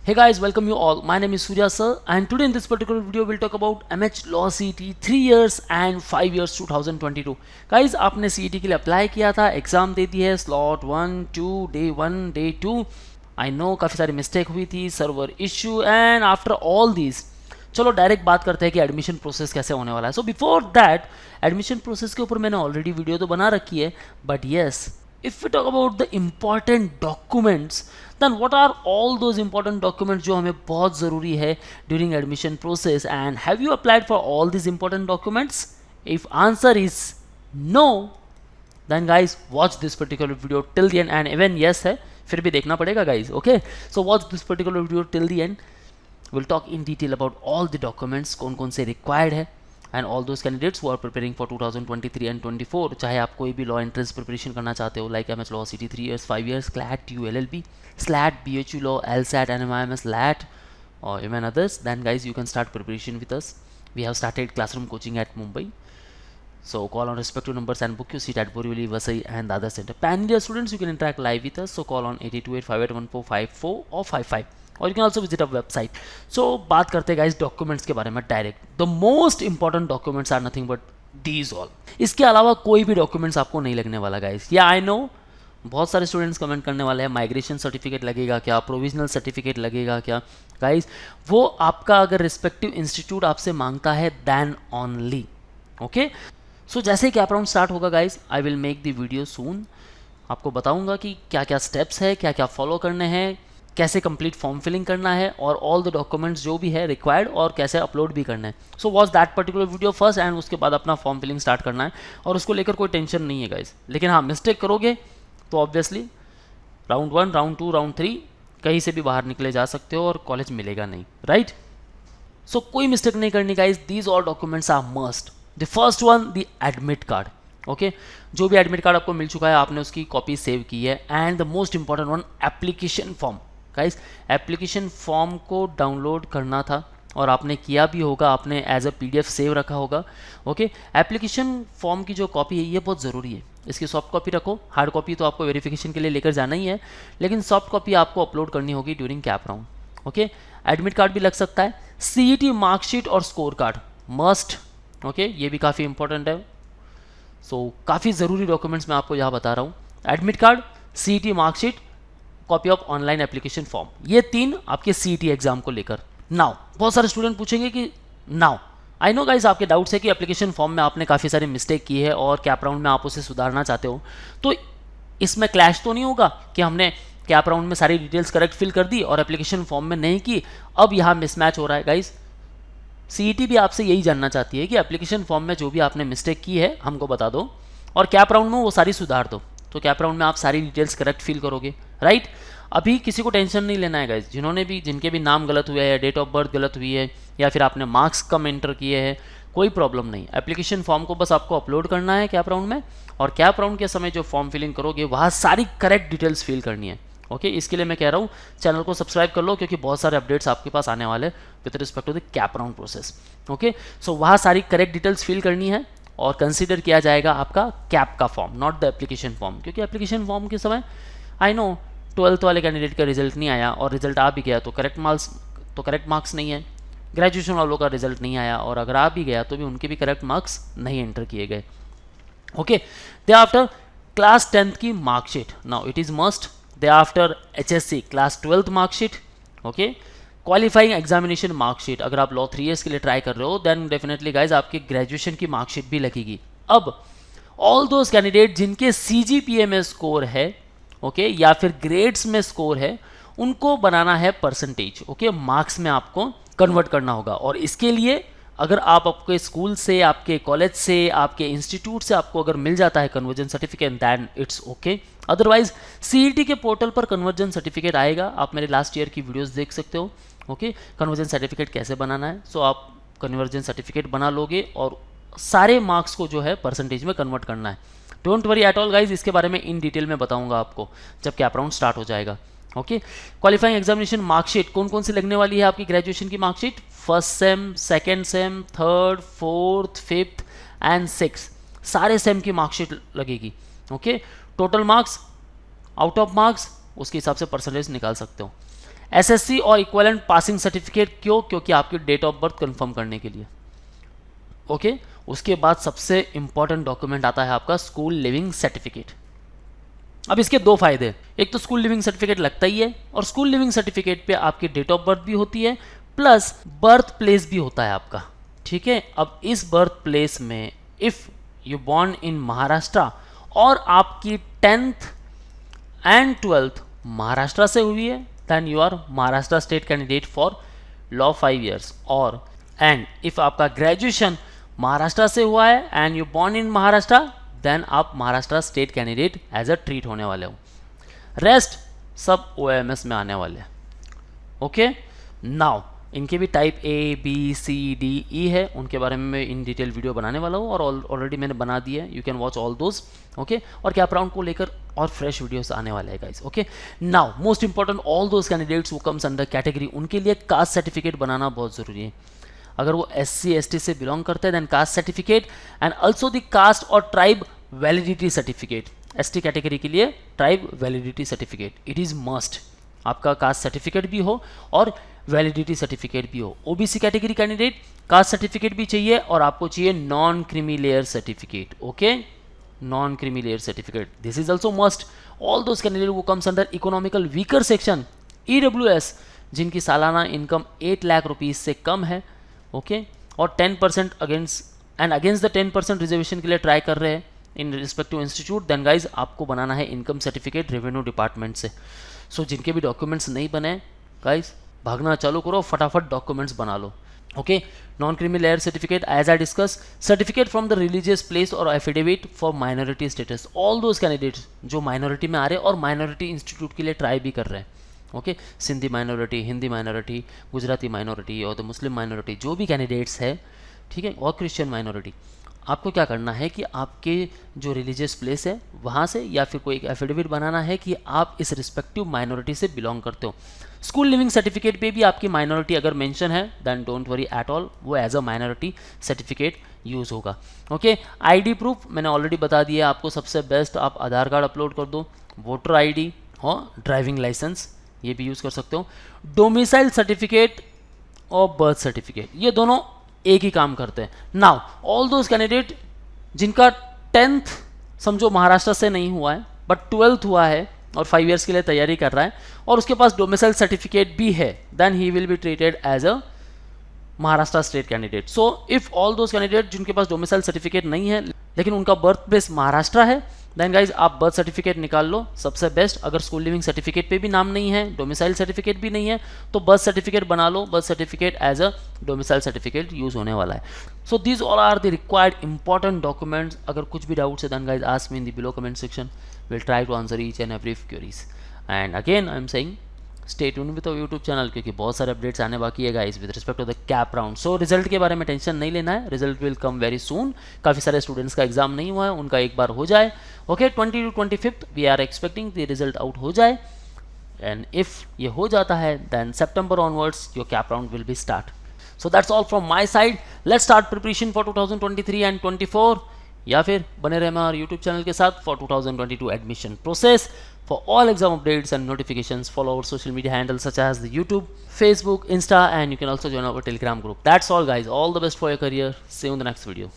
Hey guys, welcome you all. My name is Surya sir, and today in this particular video we'll talk about MH Law CET 3 years and 5 years 2022. Guys, आपने CET के लिए apply किया था, exam दे दी है, slot 1, 2, day 1, day 2. I know काफ़ी सारी mistake हुई थी, server issue, and after all these चलो डायरेक्ट बात करते हैं कि एडमिशन प्रोसेस कैसे होने वाला है. So before that, admission process के ऊपर मैंने ऑलरेडी वीडियो तो बना रखी है, but yes, if we talk about the important documents, then what are all those important documents जो हमें बहुत ज़रूरी है during admission process, and have you applied for all these important documents? If answer is no, then guys watch this particular video till the end, and even yes है फिर भी देखना पड़ेगा guys. Okay, so watch this particular video till the end. We'll talk in detail about all the documents कौन कौन से required है, and all those candidates who are preparing for 2023 and 24, चाहे आप कोई भी लॉ एंट्रेंस प्रिपरेशन करना चाहते हो, like MH Law CET 3 years 5 years, CLAT, TU LLB, SLAT, BHU Law, LSAT, NMIMS, LAT, or even others, then guys you can start preparation with us. We have started classroom coaching at Mumbai, so call on respective numbers and book your seat at Borivali, Vasai and Dadar Center. Pan-India students, you can interact live with us, so call on 8228581454 or 55, और you can also visit a website. So बात करते हैं guys documents के बारे में direct. The most important documents are nothing but these all. इसके अलावा कोई भी डॉक्यूमेंट्स आपको नहीं लगने वाला गाइस. या आई नो बहुत सारे स्टूडेंट्स कमेंट करने वाले हैं, माइग्रेशन सर्टिफिकेट लगेगा क्या, प्रोविजनल सर्टिफिकेट लगेगा क्या. गाइस वो आपका अगर रिस्पेक्टिव इंस्टीट्यूट आपसे मांगता है दैन ओनली. ओके, सो जैसे ही कैप राउंड स्टार्ट होगा guys, I will make the video सून. आपको बताऊंगा कि क्या क्या स्टेप्स है, क्या क्या फॉलो करने हैं, कैसे कंप्लीट फॉर्म फिलिंग करना है, और ऑल द डॉक्यूमेंट्स जो भी है रिक्वायर्ड, और कैसे अपलोड भी करना है. So watch that particular video first, and उसके बाद अपना फॉर्म फिलिंग स्टार्ट करना है, और उसको लेकर कोई टेंशन नहीं है गाइज. लेकिन हाँ, मिस्टेक करोगे तो ऑब्वियसली राउंड 1, राउंड 2, राउंड 3 कहीं से भी बाहर निकले जा सकते हो और कॉलेज मिलेगा नहीं, राइट. सो कोई मिस्टेक नहीं करनी guys. These all documents are must. The first one, the admit card. Okay, जो भी एडमिट कार्ड आपको मिल चुका है, आपने उसकी कॉपी सेव की है. And the most important one, application form. Guys application form को डाउनलोड करना था, और आपने किया भी होगा, आपने एज अ PDF सेव रखा होगा. ओके, एप्लीकेशन फॉर्म की जो कॉपी है ये बहुत ज़रूरी है. इसकी सॉफ्ट कॉपी रखो, हार्ड कॉपी तो आपको वेरिफिकेशन के लिए लेकर जाना ही है, लेकिन सॉफ्ट कॉपी आपको अपलोड करनी होगी during cap round. Okay, admit card भी लग सकता है. CET मार्कशीट और स्कोर कार्ड मस्ट. ओके, ये भी काफ़ी इंपॉर्टेंट है. सो काफ़ी ज़रूरी डॉक्यूमेंट्स मैं आपको यहाँ बता रहा हूँ. Admit card, CET marksheet, copy of online application form, ये 3 आपके CET एग्जाम को लेकर. नाउ बहुत सारे स्टूडेंट पूछेंगे कि नाउ आई नो गाइस आपके डाउट्स है कि एप्लीकेशन फॉर्म में आपने काफ़ी सारी मिस्टेक की है और कैप राउंड में आप उसे सुधारना चाहते हो, तो इसमें क्लैश तो नहीं होगा कि हमने कैप राउंड में सारी डिटेल्स करेक्ट फिल कर दी और एप्लीकेशन फॉर्म में नहीं की, अब यहाँ मिसमैच हो रहा है. गाइस CET भी आपसे यही जानना चाहती है कि एप्लीकेशन फॉर्म में जो भी आपने मिस्टेक की है हमको बता दो, और कैप राउंड में वो सारी सुधार दो. तो कैप राउंड में आप सारी डिटेल्स करेक्ट फिल करोगे, राइट. अभी किसी को टेंशन नहीं लेना है गाइज. जिनके भी नाम गलत हुए हैं, डेट ऑफ बर्थ गलत हुई है, या फिर आपने मार्क्स कम एंटर किए हैं, कोई प्रॉब्लम नहीं. एप्लीकेशन फॉर्म को बस आपको अपलोड करना है कैप राउंड में, और कैप राउंड के समय जो फॉर्म फिलिंग करोगे वहाँ सारी करेक्ट डिटेल्स फिल करनी है. ओके, इसके लिए मैं कह रहा हूँ चैनल को सब्सक्राइब कर लो, क्योंकि बहुत सारे अपडेट्स आपके पास आने वाले with respect to the cap round process. Okay, so वहाँ सारी करेक्ट डिटेल्स फिल करनी है, और कंसीडर किया जाएगा आपका कैप का form, not the application form. क्योंकि एप्लीकेशन फॉर्म के समय आई नो 12th वाले कैंडिडेट का रिजल्ट नहीं आया, और रिजल्ट आ भी गया तो करेक्ट मार्क्स नहीं है. ग्रेजुएशन वालों का रिजल्ट नहीं आया, और अगर आ भी गया तो भी उनके भी करेक्ट मार्क्स नहीं एंटर किए गए. ओके, दे आफ्टर क्लास 10th की marksheet. Now it is must. They after HSC class 12th marksheet. Okay, qualifying examination marksheet. अगर आप लॉ 3 years के लिए ट्राई कर रहे हो, देन डेफिनेटली गाइज आपकी ग्रेजुएशन की मार्कशीट भी लगेगी. अब ऑल दोज कैंडिडेट जिनके CGPA में स्कोर है, ओके, या फिर ग्रेड्स में स्कोर है, उनको बनाना है परसेंटेज. ओके, मार्क्स में आपको कन्वर्ट करना होगा, और इसके लिए अगर आप आपके स्कूल से, आपके कॉलेज से, आपके इंस्टीट्यूट से आपको अगर मिल जाता है conversion certificate, then it's okay. Otherwise CET के पोर्टल पर कन्वर्जन सर्टिफिकेट आएगा, आप मेरे लास्ट ईयर की वीडियोस देख सकते हो. ओके, कन्वर्जन सर्टिफिकेट कैसे बनाना है. सो आप कन्वर्जन सर्टिफिकेट बना लोगे, और सारे मार्क्स को जो है परसेंटेज में कन्वर्ट करना है. Don't worry at all guys, इसके बारे में इन डिटेल में बताऊंगा आपको जब कैप राउंड स्टार्ट हो जाएगा. ओके, क्वालिफाइंग एग्जामिनेशन मार्कशीट कौन कौन सी लगने वाली है आपकी ग्रेजुएशन की marksheet. First sem, second same, third, fourth, fifth and six, सारे सेम की मार्कशीट लगेगी. Okay, total marks, out of marks, उसके हिसाब से परसेंटेज निकाल सकते हो. एसएससी और इक्विवेलेंट पासिंग सर्टिफिकेट क्यों? क्योंकि आपकी डेट ऑफ बर्थ कंफर्म करने के लिए। ओके उसके बाद सबसे इंपॉर्टेंट डॉक्यूमेंट आता है आपका स्कूल लिविंग सर्टिफिकेट। अब इसके दो फायदे, एक तो स्कूल लिविंग सर्टिफिकेट लगता ही है, और स्कूल लिविंग सर्टिफिकेट पे आपकी डेट ऑफ बर्थ भी होती है, प्लस बर्थ प्लेस भी होता है आपका। ठीक है, अब इस बर्थ प्लेस में if you born in Maharashtra और आपकी 10th एंड 12th महाराष्ट्र से हुई है, then you are Maharashtra state candidate for law 5 years। और एंड इफ आपका ग्रेजुएशन महाराष्ट्र से हुआ है and you born in Maharashtra, then आप Maharashtra state candidate as a treat होने वाले हो। रेस्ट सब OMS में आने वाले हैं। ओके नाउ इनके भी type A B C D E है, उनके बारे में मैं इन डिटेल वीडियो बनाने वाला हूँ और ऑलरेडी मैंने बना दिया है, you can watch all those. Okay और कैप राउंड को लेकर और फ्रेश वीडियोस आने वाले हैं guys. Okay now most important, all those candidates who comes under category, उनके लिए कास्ट सर्टिफिकेट बनाना बहुत ज़रूरी है। अगर वो SC ST से बिलोंग करते हैं then caste certificate and also the caste और tribe validity certificate. ST category के लिए tribe validity certificate it is must, आपका कास्ट सर्टिफिकेट भी हो और वैलिडिटी सर्टिफिकेट भी हो। OBC category candidate caste certificate भी चाहिए और आपको चाहिए non creamy layer certificate. Okay non creamy layer certificate this is also must. All those candidate वो comes under economical weaker section EWS जिनकी सालाना इनकम 8 लाख रुपीज़ से कम है। ओके और 10% अगेंस्ट द 10% रिजर्वेशन के लिए ट्राई कर रहे हैं in respective institute, then guys आपको बनाना है इनकम सर्टिफिकेट रेवेन्यू डिपार्टमेंट से। सो जिनके भी डॉक्यूमेंट्स नहीं बने गाइज भागना चालू करो, फटाफट डॉक्यूमेंट्स बना लो। Okay non creamy layer certificate as I discuss, certificate from the religious place और affidavit for minority status. All those candidates जो माइनॉरिटी में आ रहे हैं और माइनॉरिटी इंस्टीट्यूट के लिए ट्राई भी कर रहे हैं। Okay Sindhi minority, Hindi minority, Gujarati minority और द मुस्लिम माइनॉरिटी जो भी कैंडिडेट्स है, ठीक है, और क्रिश्चियन माइनॉरिटी, आपको क्या करना है कि आपके जो रिलीजियस प्लेस है वहाँ से या फिर कोई एक एफिडेविट बनाना है कि आप इस रिस्पेक्टिव माइनॉरिटी से बिलोंग करते हो। स्कूल लिविंग सर्टिफिकेट पे भी आपकी माइनॉरिटी अगर मेंशन है then don't worry at all, वो as a minority certificate use होगा। ओके आईडी प्रूफ मैंने ऑलरेडी बता दिया आपको, सबसे बेस्ट आप आधार कार्ड अपलोड कर दो, वोटर आईडी और ड्राइविंग लाइसेंस ये भी यूज़ कर सकते हो। डोमिसाइल सर्टिफिकेट और बर्थ सर्टिफिकेट ये दोनों एक ही काम करते हैं। नाउ ऑल दोज कैंडिडेट जिनका 10th समझो महाराष्ट्र से नहीं हुआ है बट 12th हुआ है और 5 years के लिए तैयारी कर रहा है और उसके पास डोमिसाइल सर्टिफिकेट भी है, then he will be treated as a Maharashtra state candidate. So if all those candidate जिनके पास डोमिसाइल सर्टिफिकेट नहीं है लेकिन उनका बर्थ प्लेस महाराष्ट्र है, देन गाइज आप बर्थ सर्टिफिकेट निकाल लो, सबसे बेस्ट। अगर स्कूल लिविंग सर्टिफिकेट पे भी नाम नहीं है, डोमिसाइल सर्टिफिकेट भी नहीं है, तो बर्थ सर्टिफिकेट बना लो, birth certificate as a domicile certificate use होने वाला है। So these all are the required important documents. अगर कुछ भी डाउट्स है then guys ask me in the below comment section, will try to answer each and every queries. And again I am saying stay tune with our YouTube channel क्योंकि बहुत सारे updates आने बाकी है guys with respect to the cap round. So result के बारे में tension नहीं लेना है, result will come very soon. काफ़ी सारे स्टूडेंट्स का एग्जाम नहीं हुआ है, उनका एक बार हो जाए। Okay 20 to 25 we are expecting the result out हो जाए एंड इफ ये हो जाता है then September onwards your cap round will be start. So that's all from my side, let's start preparation for 2023 and 24 या फिर बने रहे हमारे यूट्यूब चैनल के साथ for 2022 admission process. For all exam updates and notifications, follow our social media handles such as the YouTube, Facebook, Insta, and you can also join our Telegram group. That's all guys. All the best for your career. See you in the next video.